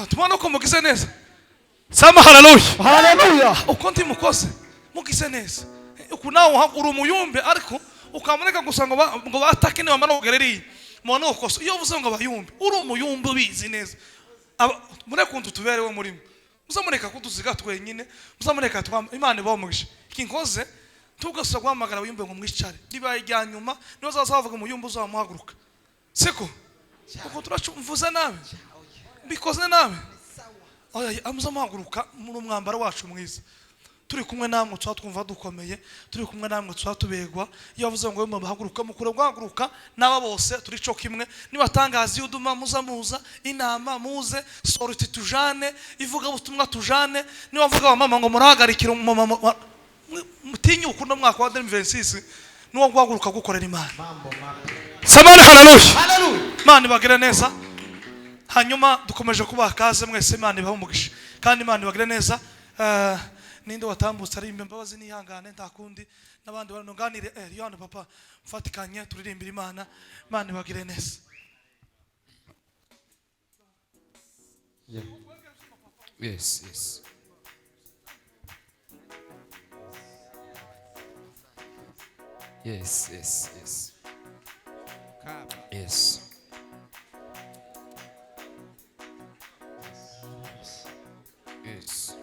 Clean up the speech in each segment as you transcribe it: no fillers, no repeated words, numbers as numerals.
Tumana uko mugise neza. Sama haleluya. Haleluya. Ukonti mukose mugise neza. Ukunawo hakuru umuyumbe ariko ukamuneka gusanga ngo batake ne bamara kugereri. Mwana ukose iyo uvuze ngo bayumbe. Uri umuyumbe ubizi neza. Mure kuntu tuberewe murimo. Muzamureka kutuziga twenyine. Muzamureka Imana ibamugisha. Kinkoze tugasura kwamagara uyumbe ngo mwicare. Libaye rya nyuma nizo zazavuga umuyumbe uzamuhaguruka. Siko. Uko turacumvuza nawe. Bikoze nawe oya amuzamuhaguruka mu mwambaro wacu mwiza turi kumwe namwe twumva dukomeye turi kumwe namwe twatubegwa iyo bavuze ngo bahaguruka mukure guhaguruka naba bose turi cyo kimwe nibatangaza yuduma muza inama muze sorti tujane ivuga ubutumwa tujane nibavuga wa mama ngo murahagarikira mutinyuko no mwaka wa 2026 nuwo guhaguruka gukorera Imana samana haleluya Imana ibagire neza. Hanyuma dukomeje kubaha kaze mwese Imana ibahumugisha kandi Imana ibagire neza. Ninde watambutse ari imbabazi nihangane ntakundi nabandi baranonganire Yohana papa mfatikanye turirimbira Imana. Imana ibagire neza. Yes, yes. Yes, yes, yes. Yes. Yes.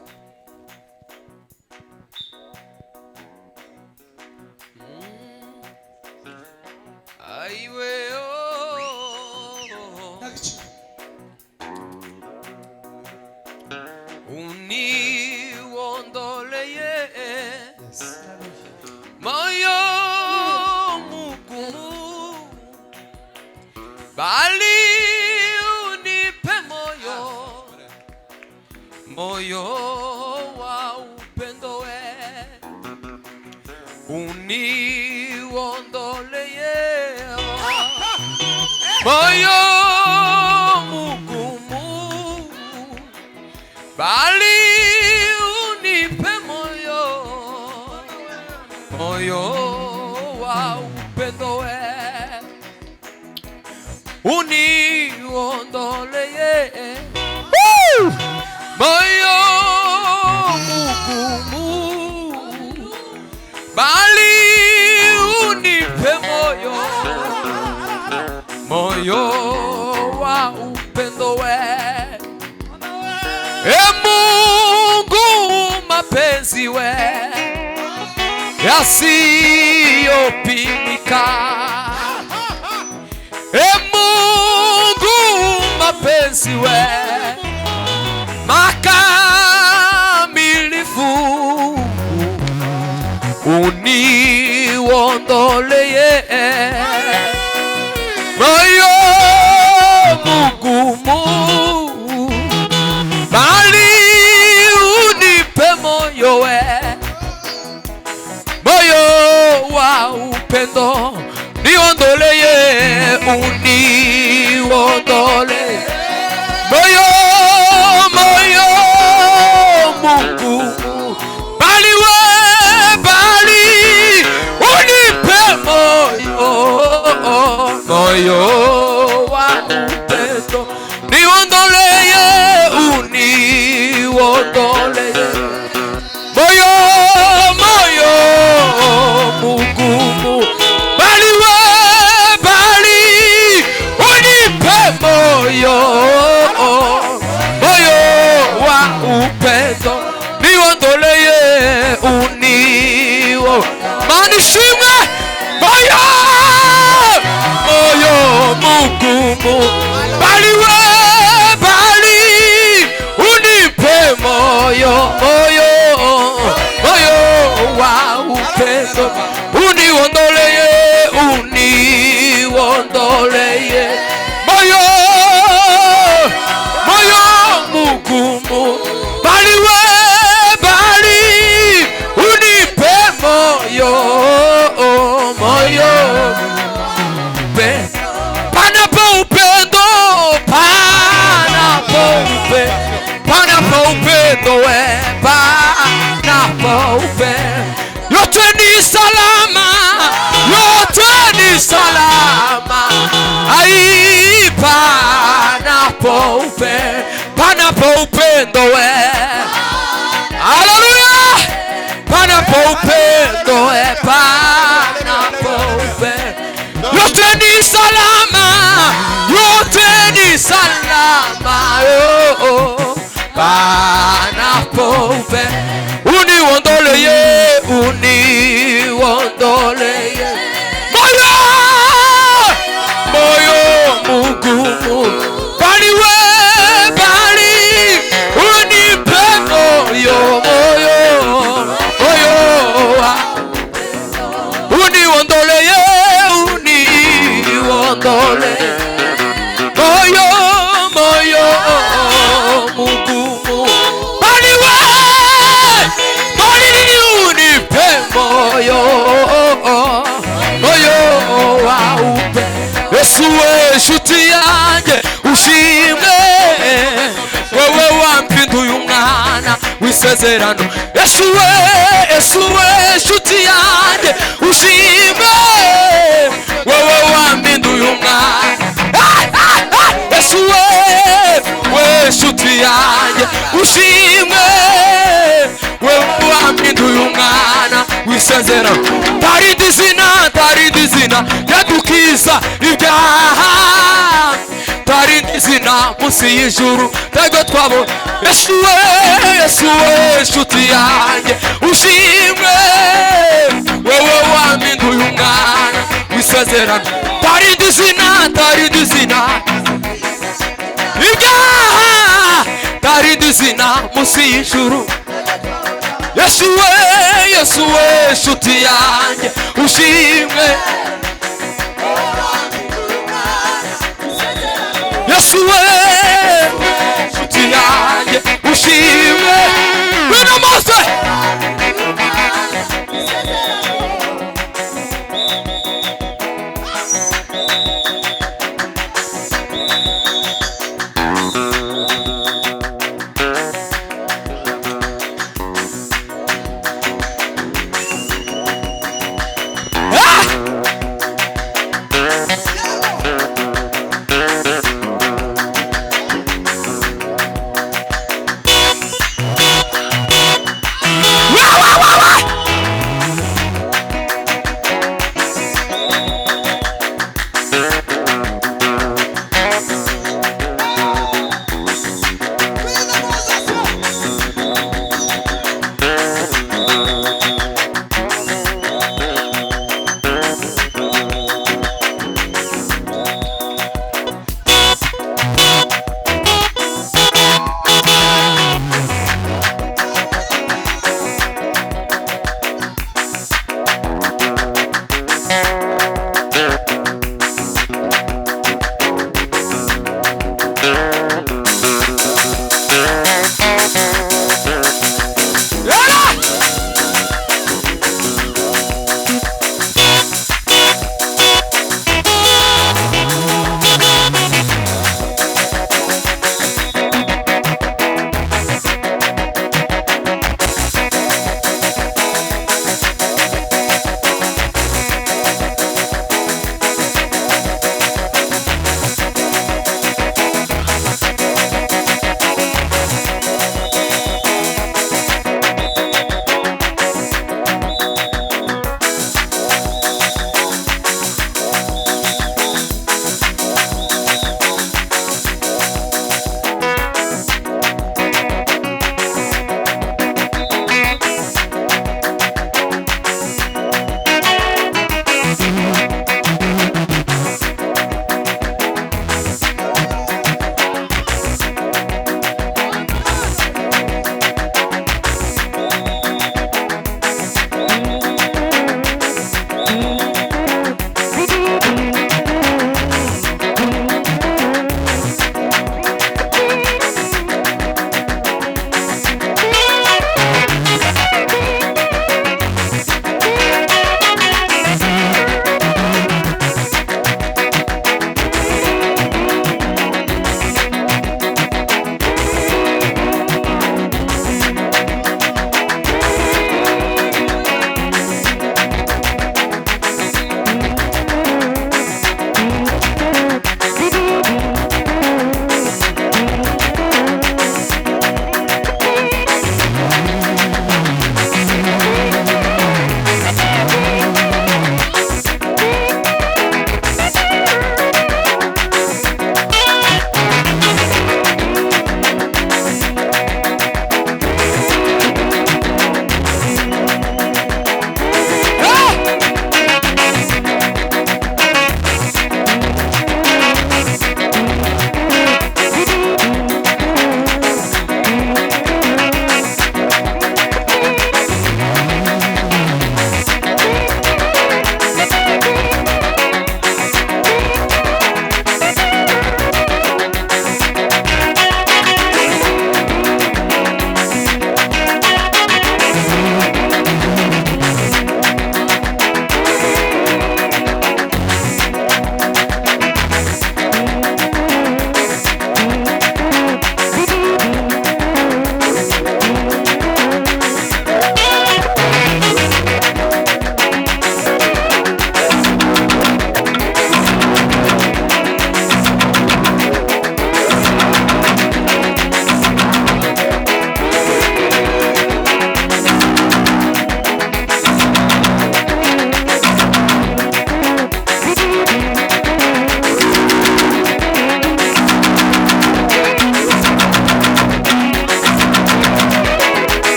Aiwe uniondoleye moyo mugumu bali unipe moyo wa upendo we uniondoleye moyo mugumu bali unipe moyo wa upendo we uniondoleye moyo mugumu bali unipe moyo wa upendo we Mungu mapenzi we yasiyopimika Mungu mapenzi we makamilifu uniondoleye moyo mugumu bali unipe moyo we moyo wa upendo niondoleye uniondoleye moyo mugumu bali unipe moyo wa upendo niondoleye uniondoleye moyo mugumu bali unipe moyo wa upendo niondoleye manishimwe moyo mugumu mugumu, bali unipe moyo, moyo wa upendo, uniondoleye moyo mugumu, bali unipe moyo, panapo upendo, panapo upendo, yote ni salama, ai panapo upendo, haleluya, panapo upendo, yote ni salama, panapo upendo, uniondoleye moyo mugumu, bali unipe moyo, uniondoleye moyo mugumu, bali unipe moyo wa upendo. Yesu we shuti yanjye ushimwe, wewe wampinduye umwana w'isezerano. Yesu we shuti yanjye ushimwe, wewe wampinduye umwana. Yesu we shuti yanjye ushimwe, wewe wampinduye umwana w'isezerano. Tarindi zina ryadukiza ibyaha, tarindi zina munsi y'ijuru ntabwo twabona. Yesu we shuti yanjye ushimwe, wewe wampinduye umwana w'isezerano. Tarindi zina ibyaha, tarindi zina munsi y'ijuru. Yesu we shuti yanjye ushimwe, Yesu we shuti yanjye ushimwe, wino mose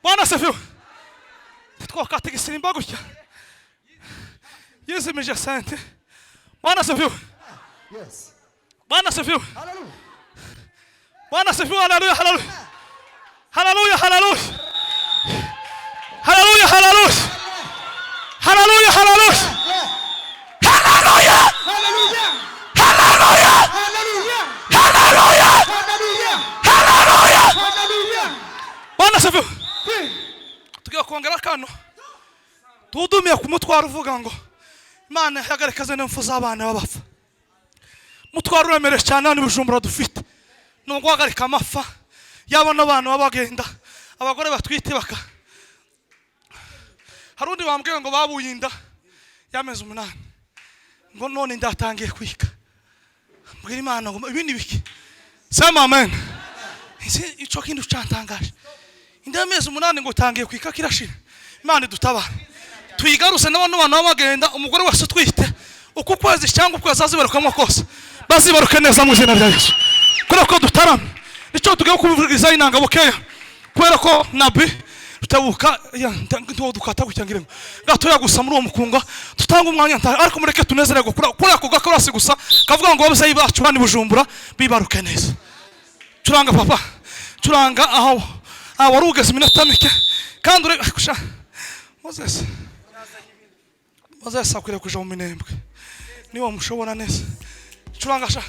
Bwana asifiwe. Twakata igisimba gutya. Yezemeje sante. Bwana asifiwe. Yes. Bwana asifiwe. Hallelujah. Bwana asifiwe. Haleluya, haleluya. Haleluya, haleluya. Haleluya, haleluya. Haleluya, haleluya. Hallelujah. Hallelujah. Hallelujah. Hallelujah. Hallelujah. Hallelujah. Hallelujah. Bwana asifiwe. Tugiye kongera kano. Tudumiye ku mutwaro uvuga ngo Imana yagarekaze n'imfu z'abana b'abapfa. Mutwaro uremere cyane hano Bujumbura dufite. Nubwo wagarika amafa y'abana abantu babagenda abagore batwite baka. Harundi bambwiye ngo babuyinda yameze 8. Ngo none ndatangiye kwika. Mbwira Imana ngo ibindi biki. Sema amen. Ico kintu cyantangaje. Indameze 8 ngo tangiye kwika kirashira. Imana dutabara. Tuyigaruse n'abantu babagenda umugore wese twite uko kwezi cyangwa ukwezi azibarukamwe kose. Bazibaruke neza mu izina rya Yesu. Kubera ko dutaramye. Icyo tugiye kubivuriza inanga bukeya. Kubera ko nabi tutabuka nto dukata gucyangire ngo gatoya gusa muri uwo mukunga tutanga umwanya ariko mureke tunezererwe kuri ako gakorasi gusa kavuga ngo abazayi bacu bani Bujumbura bibaruke neza. Turanga papa turanga aho warugeze iminota mike kandi kusha Moses akwiriye kuja mu minembwe niba mushobora neza turanga sha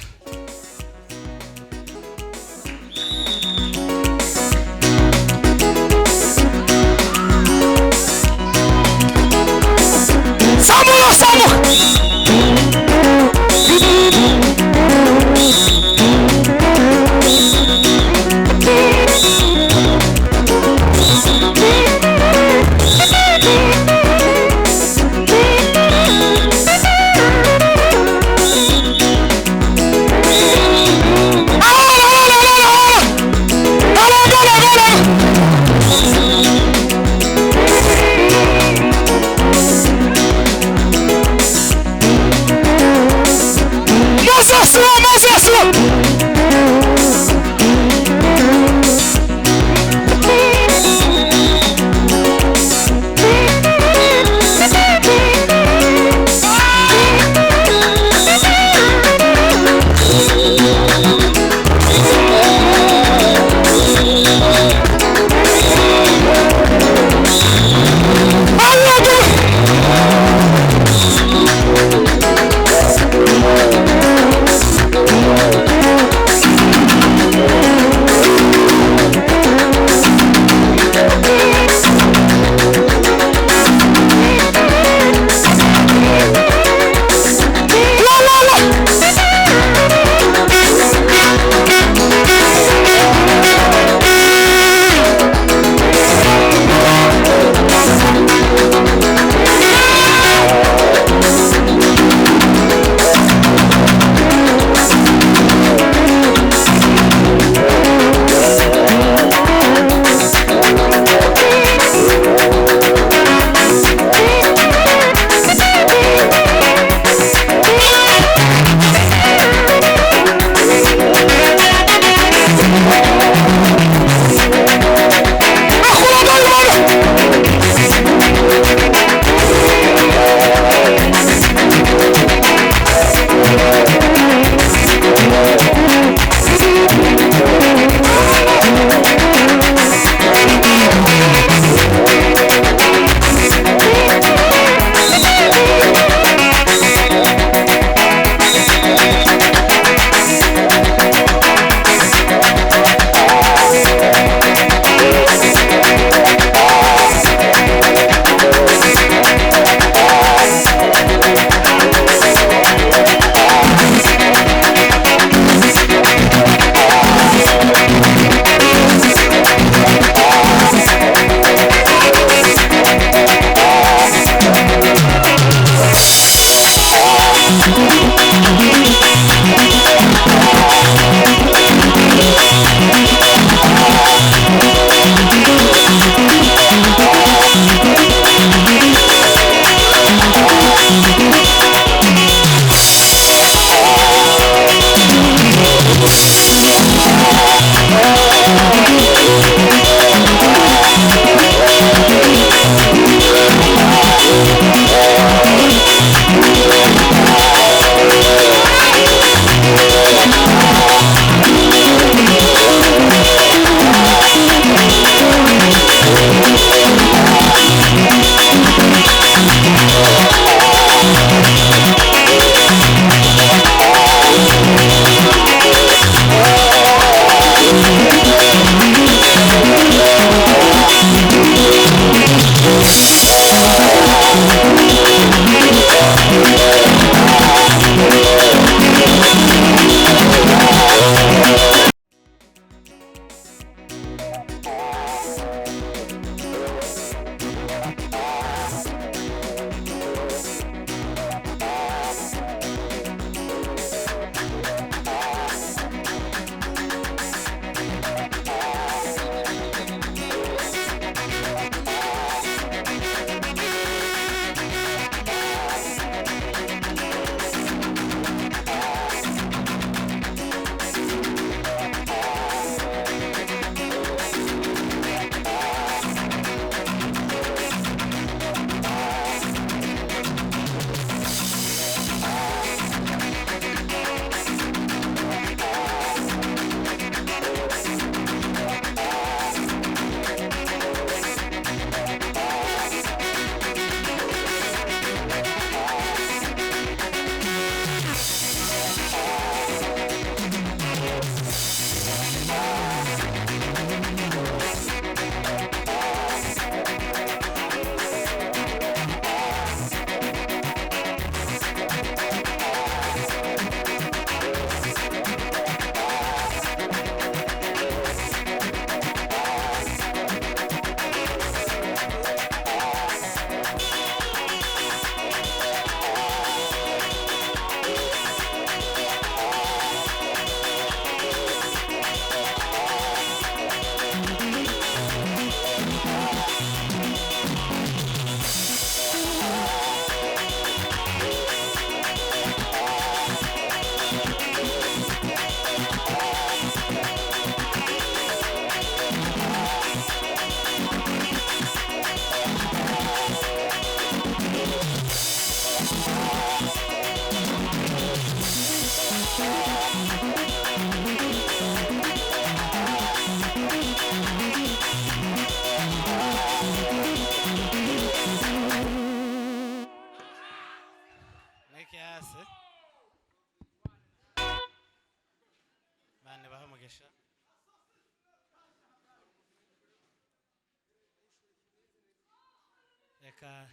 reka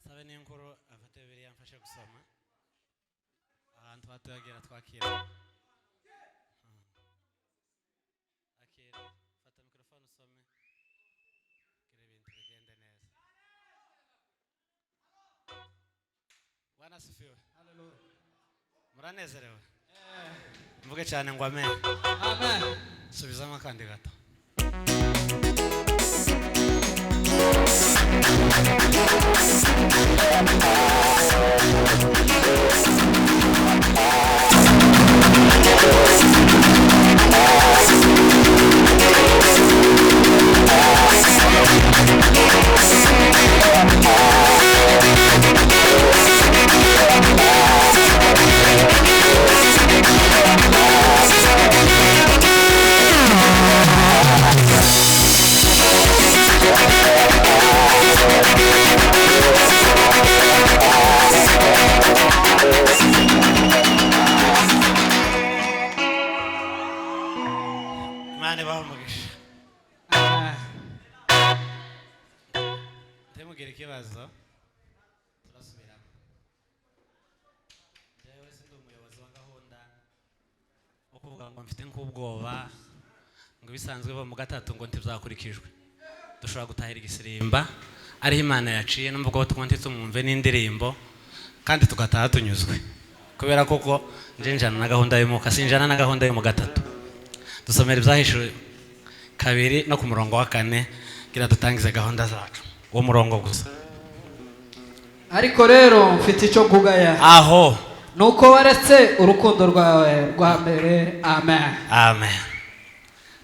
sabe n'inkuru afate Bibiliya mfashe gusoma ahantu hatuyagira twakira akira fata mikrofone usome kire ibintu bigende neza. Bwana asifiwe. Haleluya. Muranezerewe? Mvuge cyane ngo amen. Amen. Subizamo akandi gato. Mane bamugisha. Temugire ikibazo. Turasubiramo. Jewe sindi umuyobozi wa gahunda. Ukuvuga ngo mfite nk'ubwoba ngo bisanzwe bo mu gatatu ngo ntizakurikijwe. Dushobora gutahira igisirimba ariho Imana yaciye n'umvugo twonti tumwumve n'indirimbo kandi tugataha tunyuzwe. Kubera koko njenjana na gahunda y'umuka sinjana na gahunda yo mu gatatu. Dusomera ibyahishwe 2 no ku murongo wa 4 gira dutangize gahunda zacu. Uwo murongo gusa. Ariko rero mfite icyo kugaya. Aho nuko waretse urukundo rwawe rwa mbere. Amen. Amen.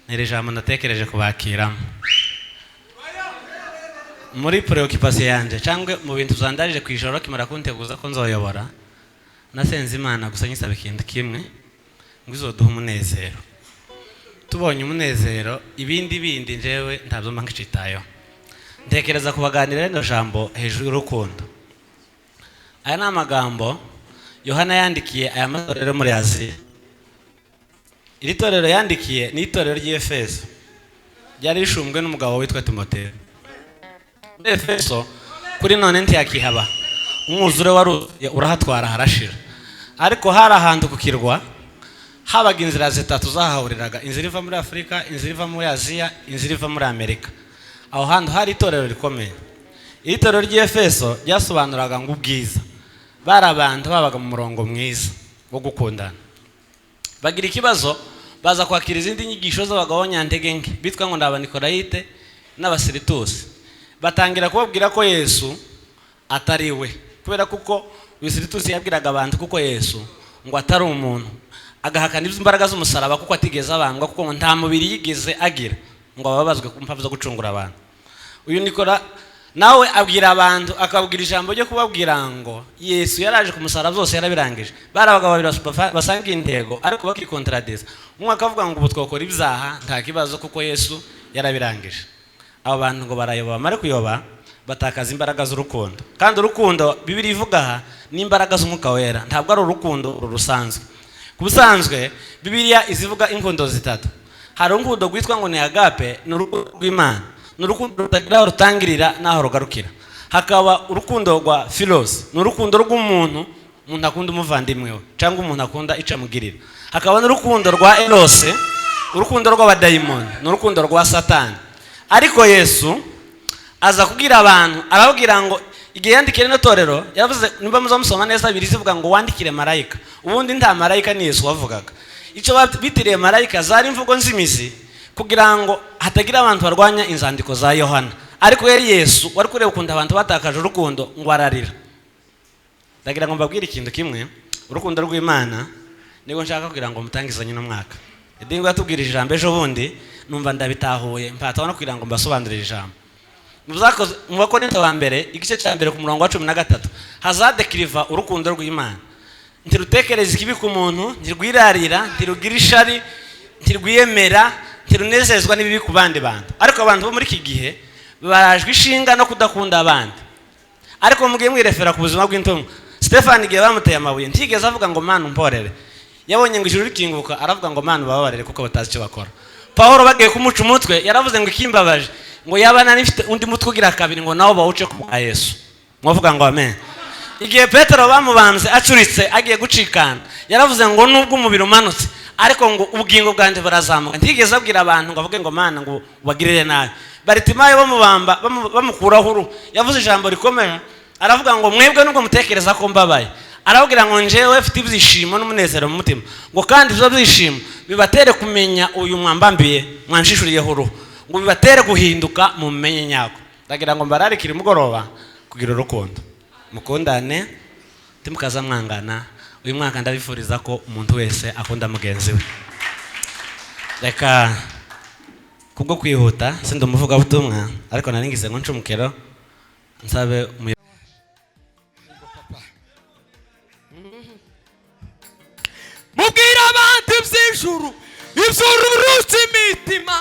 Niri jambo natekereje kubakiramo. Muri preoccupation yanje cyangwa mu bintu zandarije kwijoro kimara kunteguza ko nzoyobora. Nasenze Imana gusa nyisaba ikintu kimwe ngo izoduha umunezero. Tubonye umunezero ibindi njewe ntabyo mangicitayo. Ntekereza kubaganira no jambo hejuru y'urukundo. Aya ni amagambo Yohana yandikiye aya matorero muri Aziya. Iri torero yandikiye ni itorero ry'Efeso. Ryari rishumbwe n'umugabo witwa Timoteyo. Efeso kuri none ntiyakihaba. Umwuzure waruye urahatwara harashira. Ariko hari ahantu kukirwa habaga inzira zitatu zahahuriraga, inzira iva muri Afrika, inzira iva muri Aziya, inzira iva muri Amerika. Aho hantu hari itorero rikomeye. Iri torero ry'Efeso ryasobanuraga ngo ubwiza. Bari abantu babaga mu murongo mwiza wo gukundana. Bagira ikibazo baza kwakira izindi nyigisho z'abagabo nyantege bitwa ngo n'Abanikorayite n'Abasiritusi. Batangira kubabwira ko Yesu atari we, kubera kuko Abasiritusi yabwiraga abantu kuko Yesu ngo atari umuntu, agahakana imbaraga z'umusaraba kuko atigeze abangwa, kuko nta mubiri yigeze agira ngo ababazwe ku mpamvu zo gucungura abantu. Uyu Nikora nawe abwira abantu akabwira ijambo ryo kubabwira ngo Yesu yaraje ku musaraba byose yarabirangije. Bari abagabo babiri basanga intego ariko bakikontradisa. Umwe akavuga ngo ubutwokora ibyaha nta kibazo kuko Yesu yarabirangije. Abo bantu ngo barayoba, mare kuyoba batakaza imbaraga z'urukundo. Kandi urukundo Bibiliya ivuga aha ni imbaraga z'Umwuka Wera, ntabwo ari urukundo rusanzwe. Kubusanzwe Bibiliya izivuga inkundo zitatu. Hari urukundo rwitwa ngo ni agape, ni urukundo rw'Imana, ni urukundo rutagira rutangirira naho rugarukira. Hakaba urukundo rwa philos, ni urukundo rw'umuntu, umuntu akunda umuvandimwe we cyangwa umuntu akunda icamugirira. Hakaba n'urukundo rwa eros, urukundo rw'abadayimoni, ni urukundo rwa Satani. Ariko Yesu aza kubwira abantu, arababwira ngo igihe yandikira no torero yavuze, nimba muzamusoma neza birizivuga ngo wandikire marayika. Ubundi nta marayika ni Yesu wavugaga. Icyo bitiriye marayika zari imvugo nzimizi kugira ngo hatagira abantu barwanya inzandiko za Yohana. Ariko yari Yesu wari kureba ukunda abantu batakaje urukundo ngo ararira. Ndagira ngo mbabwire ikintu kimwe, urukundo rw'Imana nigo nshaka kugira ngo mutangizanye no mwaka. Edingo yatubwirije ijambo ejo bundi numva ndabitahuye mpata no kugira ngo mbasobanurire ijambo. Mu Bakorinto wa mbere igice cya mbere ku murongo wa 13 hazadekiriva urukundo rw'Imana. Ntirutekereza ikibi ku muntu, ntirwirarira, ntirugira ishari, ntirwiyemera, ntirunezezwa n'ibibi ku bandi bantu. Ariko abantu bo muri iki gihe barajwe ishinga no kudakunda abandi. Ariko mugiye mwirefera ku buzima bw'intumwa. Stefani igihe bamuteye amabuye ntigeze avuga ngo Mana umporere. Yabonye ngo ijuru rikinguka aravuga ngo Mana ubabarire kuko batazi icyo bakora. Paulo bagiye kumuca umutwe yaravuze ngo ikimbabaje ngo yabana nifite undi mutwe ugira kabiri ngo nawo bawuce ku bwa Yesu. Mwavuga ngo amen. Igihe Petero bamubambye acuritse agiye gucikana yaravuze ngo nubwo umubiri umanutse ariko ngo ubugingo bwanje barazamuka. Ntigeze abwira abantu ngo avuge ngo Mana ngo bagirire nabi. Baritimayo bamubamba bamukuraho uruhu yavuze ijambo rikomeye aravuga ngo mwebwe nubwo mutekereza ko mbabaye arabwira ngo njewe mfite ibyishimo n'umunezero mu mutima ngo kandi ibyo byishimo bibatere kumenya uyu mwambambiye mwanshishuriyeho uruhu ngo bibatere guhinduka mu menye nyako. Ndagira ngo mbararikire mugoroba kugira urukundo mukundane timukaza mwangana. Uyu mwaka ndabifuriza ko umuntu wese akunda mugenzi we. Reka kubwo kwihuta sindi umuvuga butumwa ariko naringize ngo ncumukero nsabe mubwira abantu iby'ijuru iby'ururutse imitima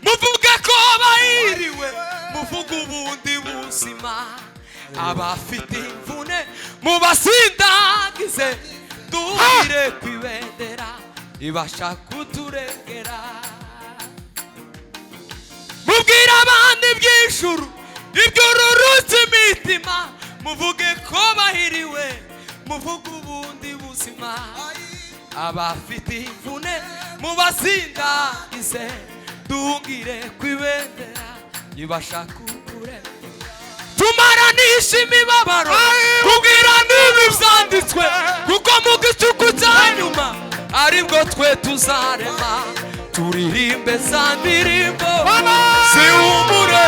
muvuge ko bahiriwe muvuge ubundi buzima abafite imvune mubasindagize duhire ku ibendera ibasha kuturengera. Mubwira abantu iby'ijuru iby'ururutse imitima muvuge ko bahiriwe muvuge ubundi buzima abafite imvune mubasindagize duhungire ku ibendera ibasha kuturengera. Tumaranisha imibabaro kubwira n'ibi byanditswe kuko mu gicuku cya nyuma aribwo twe tuzarema turirimbe za ndirimbo zihumure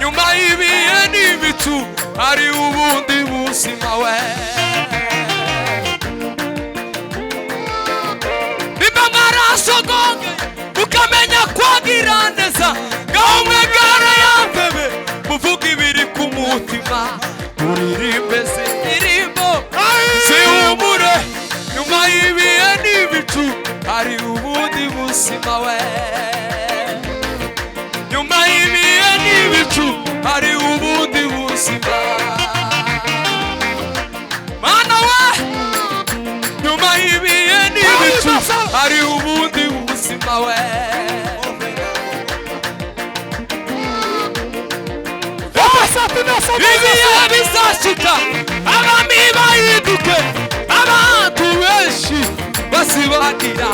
nyuma y'ibihe n'ibicu hari ubundi buzima we. Nimba mwarasogonge mukamenya kwagira neza ngaho mwegare yantebe muvuga ibiri ku mutima turirimbe zindirimbo zihumure nyuma y'ibihe n'ibicu hari ubundi buzima we. Nyuma y'ibihe n'ibicu hari ubundi buzima Mana we. Nyuma y'ibihe n'ibicu hari ubundi buzima we. Ibihe bizashika abami bahinduke abantu benshi basibagira.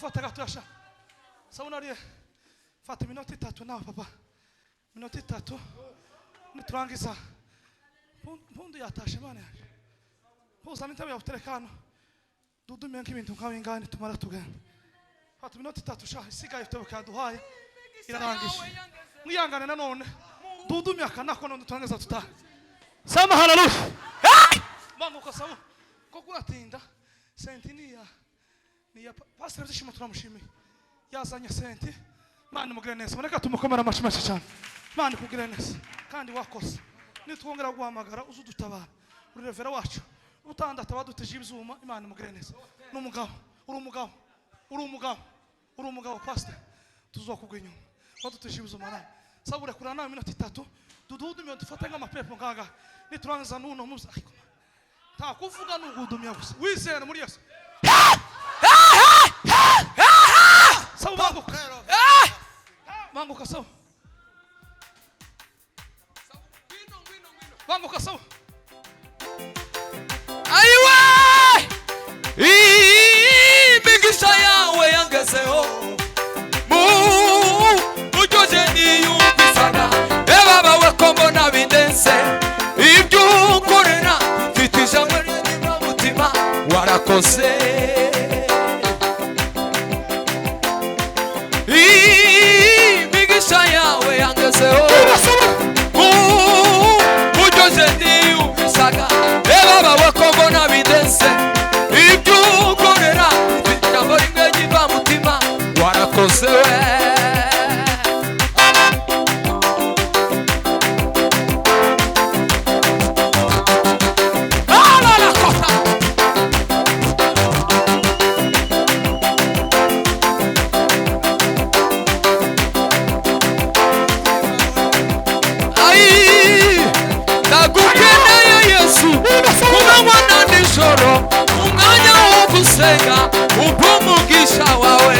fata gato yasha sabuna ari fata iminota 3 nawe papa minota 3 niturangiza mpundu yatashe mana yaje huza n'intebe ya uterekano dudumiye nk'ibintu nk'abingane tumara tugenda fata iminota 3 sha isigaye tutoka duhaye irarangije mwiyangane nanone dudumiye akanako none turangiza tuta sama haleluya banguka sawa ko kuratinda sentiniya niya pastor zishimo turamushimiye yazanye senti Mana mugire neza boneka tumukomera amashimashi cyane Mana kugire neza kandi wakoze nitwongera guhamagara uzudutabara uri revera wacu utandata baduteje ibyuma Imana mugire neza n'umugabo uri umugabo pastor tuzokugwa inyuma baduteje ibyuma nawe sabure kurana nawe minota 3 dududumiye dufata nk'amapepo ngaga niturangiza nuno muzi ariko nta kuvuga n'ugudumya gusa wizera muri Yesu sawa banguka banguka sawa banguka sawa ayiwe imigisha yawe yangezeho ujoje niyumvisaga eba bawe ko mbona bindense ibyo ukorera mfite ijambo ry'Imana mutima warakoze imigisha yawe yangezeho ujoje niyumvisaga eba bawe ko mbona bindense ibyo ukorera mfite ijambo ry'Imana mutima warakoze we umwanya wo gusenga ubw'umugisha wawe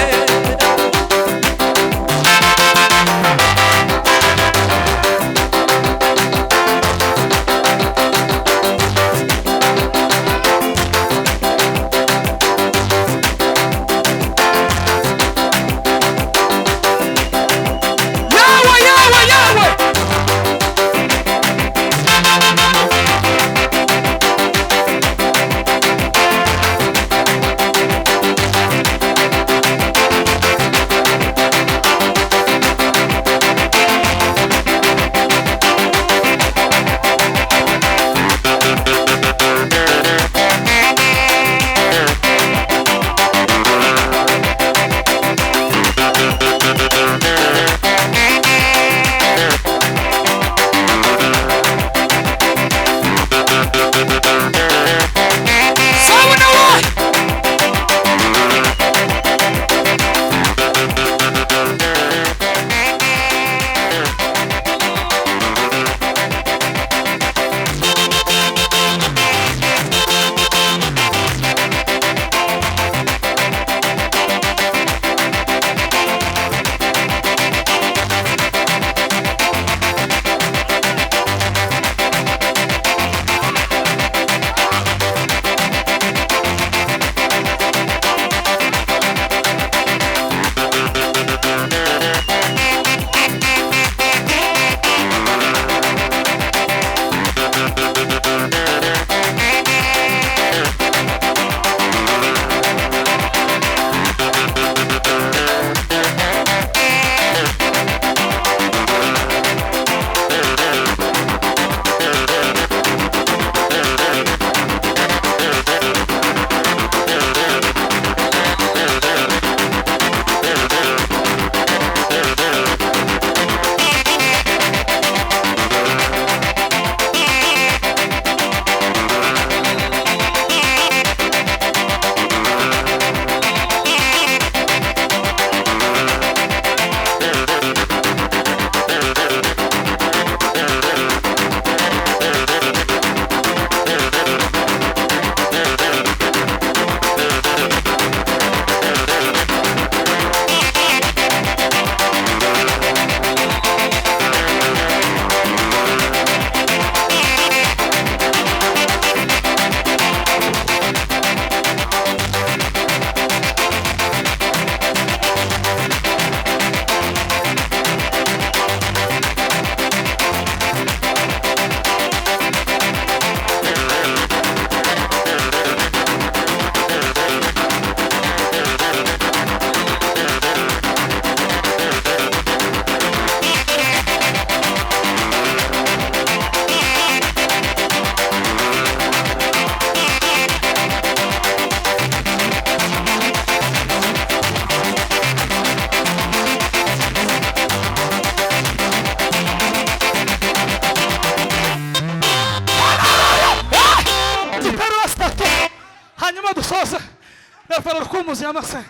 Efara rukumuzi y'amasenga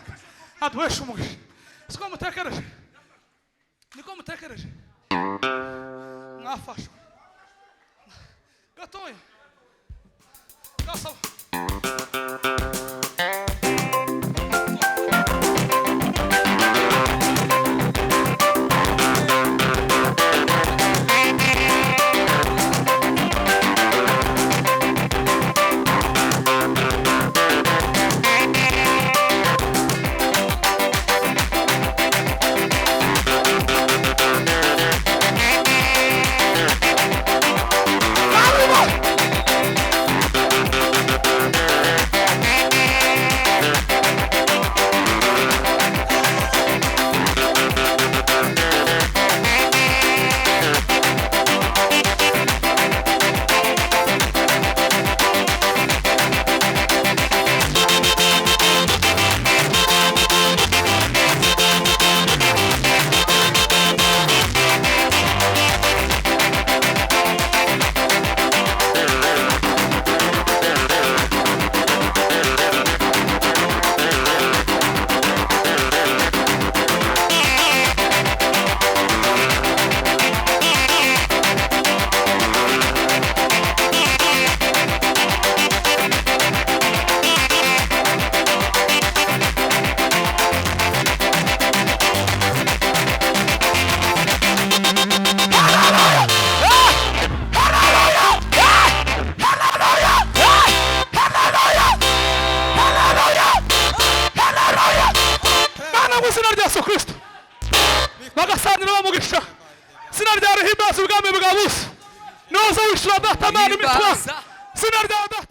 aduhesha umugisha. Siko mutekereje, niko mutekereje, mwafashwe gatoya gasaba. Bagasanira bamugisha sina rya ruhimbaza ubwami bwa busa noza wishura data mana imitwa sina rya data